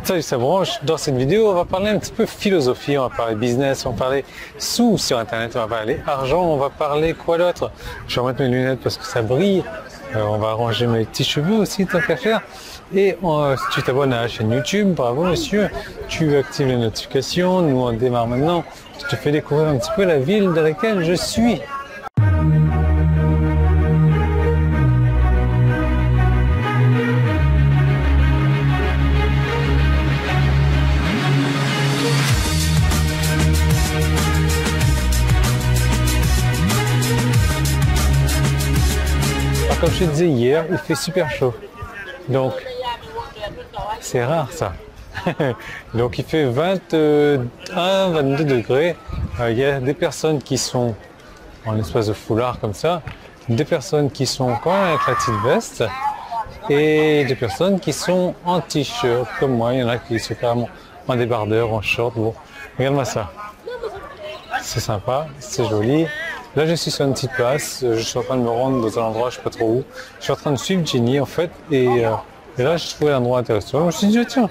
Salut, ça branche. Dans cette vidéo, on va parler un petit peu philosophie, on va parler business, on va parler sous sur Internet, on va parler argent, on va parler quoi d'autre. Je vais remettre mes lunettes parce que ça brille. On va arranger mes petits cheveux aussi, tant qu'à faire. Et si tu t'abonnes à la chaîne YouTube, bravo monsieur, tu actives les notifications. Nous, on démarre maintenant. Je te fais découvrir un petit peu la ville dans laquelle je suis. Comme je te disais hier, il fait super chaud. Donc, c'est rare ça. Donc, il fait 21, 22 degrés. Il y a des personnes qui sont en espèce de foulard comme ça, des personnes qui sont quand même avec la petite veste et des personnes qui sont en t-shirt comme moi. Il y en a qui sont carrément en débardeur, en short. Bon, regarde-moi ça. C'est sympa, c'est joli. Là, je suis sur une petite place, je suis en train de me rendre dans un endroit, je ne sais pas trop où. Je suis en train de suivre Jenny, en fait, et là, je trouvais l'endroit intéressant. Je me suis dit, tiens,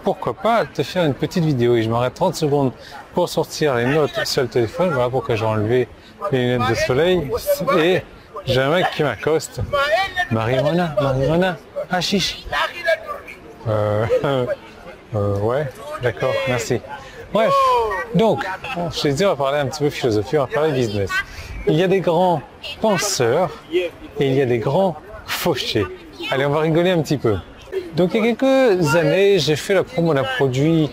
pourquoi pas te faire une petite vidéo. Et je m'arrête 30 secondes pour sortir les notes sur le téléphone. Voilà pourquoi j'ai enlevé les lunettes de soleil. Et j'ai un mec qui m'accoste. Marijuana, hashish. Ouais, d'accord, merci. Bref, donc, je t'ai dit, on va parler un petit peu philosophie, on va parler business. Il y a des grands penseurs et il y a des grands fauchés. Allez, on va rigoler un petit peu. Donc, il y a quelques années, j'ai fait la promo d'un produit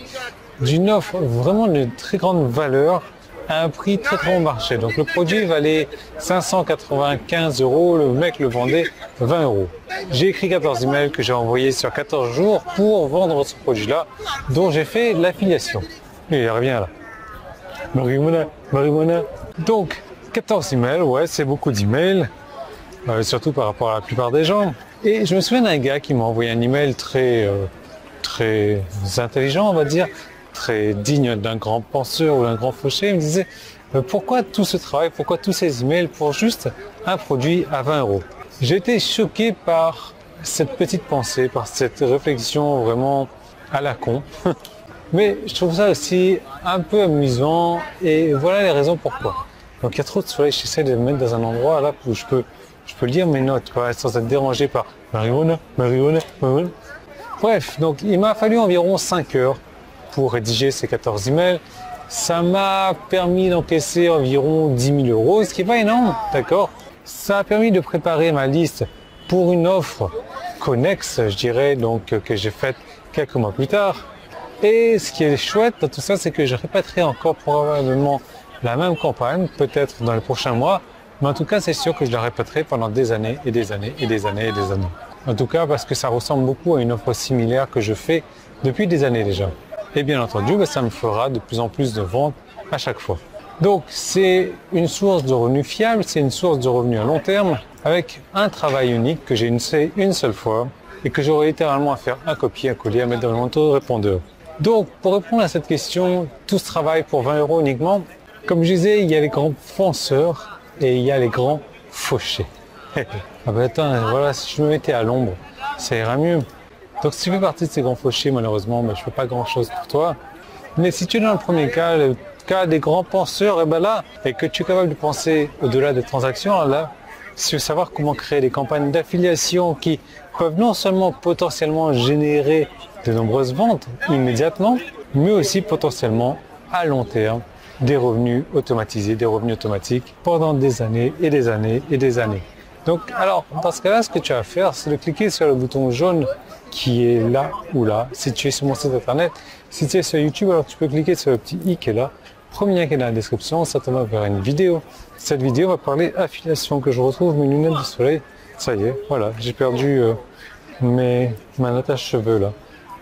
d'une offre vraiment de très grande valeur à un prix très bon marché. Donc, le produit valait 595 €, le mec le vendait 20 €. J'ai écrit 14 emails que j'ai envoyés sur 14 jours pour vendre ce produit-là, dont j'ai fait l'affiliation. Et il revient là. Marijuana. Donc, 14 emails, ouais, c'est beaucoup d'emails, surtout par rapport à la plupart des gens. Et je me souviens d'un gars qui m'a envoyé un email très intelligent, on va dire, très digne d'un grand penseur ou d'un grand fauché. Il me disait, pourquoi tout ce travail, pourquoi tous ces emails pour juste un produit à 20 €? J'ai été choqué par cette petite pensée, par cette réflexion vraiment à la con. Mais je trouve ça aussi un peu amusant et voilà les raisons pourquoi. Donc il y a trop de soleil, j'essaie de me mettre dans un endroit là où je peux lire mes notes sans être dérangé par marijuana. Bref, donc il m'a fallu environ 5 heures pour rédiger ces 14 emails. Ça m'a permis d'encaisser environ 10 000 €, ce qui n'est pas énorme, d'accord? Ça a permis de préparer ma liste pour une offre connexe, je dirais, donc que j'ai faite quelques mois plus tard. Et ce qui est chouette dans tout ça, c'est que je répéterai encore probablement la même campagne, peut-être dans les prochains mois, mais en tout cas, c'est sûr que je la répéterai pendant des années et des années et des années et des années. En tout cas, parce que ça ressemble beaucoup à une offre similaire que je fais depuis des années déjà. Et bien entendu, ça me fera de plus en plus de ventes à chaque fois. Donc, c'est une source de revenus fiable, c'est une source de revenus à long terme, avec un travail unique que j'ai une seule fois et que j'aurai littéralement à faire un copier, un coller, à mettre dans mon auto-répondeur. Donc, pour répondre à cette question, tout ce travail pour 20 € uniquement, comme je disais, il y a les grands penseurs et il y a les grands fauchés. Ah ben attends, voilà, si je me mettais à l'ombre, ça ira mieux. Donc, si tu fais partie de ces grands fauchés, malheureusement, je ne fais pas grand-chose pour toi. Mais si tu es dans le premier cas, le cas des grands penseurs, et ben là, et que tu es capable de penser au-delà des transactions, là, si tu veux savoir comment créer des campagnes d'affiliation qui peuvent non seulement potentiellement générer de nombreuses ventes immédiatement, mais aussi potentiellement à long terme des revenus automatisés, des revenus automatiques pendant des années et des années et des années. Donc alors dans ce cas-là, ce que tu as à faire, c'est de cliquer sur le bouton jaune qui est là ou là. Si tu es sur mon site internet, si tu es sur YouTube, alors tu peux cliquer sur le petit i qui est là. Premier lien qui est dans la description, ça te va vers une vidéo. Cette vidéo va parler affiliation, que je retrouve mes lunettes de soleil. Ça y est, voilà, j'ai perdu ma attache cheveux là.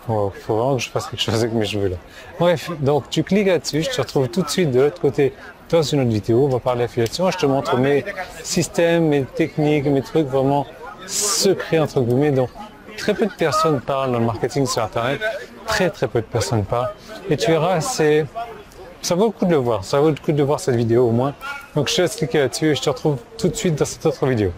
Il faut vraiment que je fasse quelque chose avec mes cheveux là. Bref, donc tu cliques là-dessus, je te retrouve tout de suite de l'autre côté dans une autre vidéo. On va parler d'affiliation, je te montre mes systèmes, mes techniques, mes trucs vraiment secrets entre guillemets. Donc très peu de personnes parlent dans le marketing sur internet, très peu de personnes parlent. Et tu verras, ça vaut le coup de le voir, ça vaut le coup de voir cette vidéo au moins. Donc je te laisse cliquer là-dessus et je te retrouve tout de suite dans cette autre vidéo.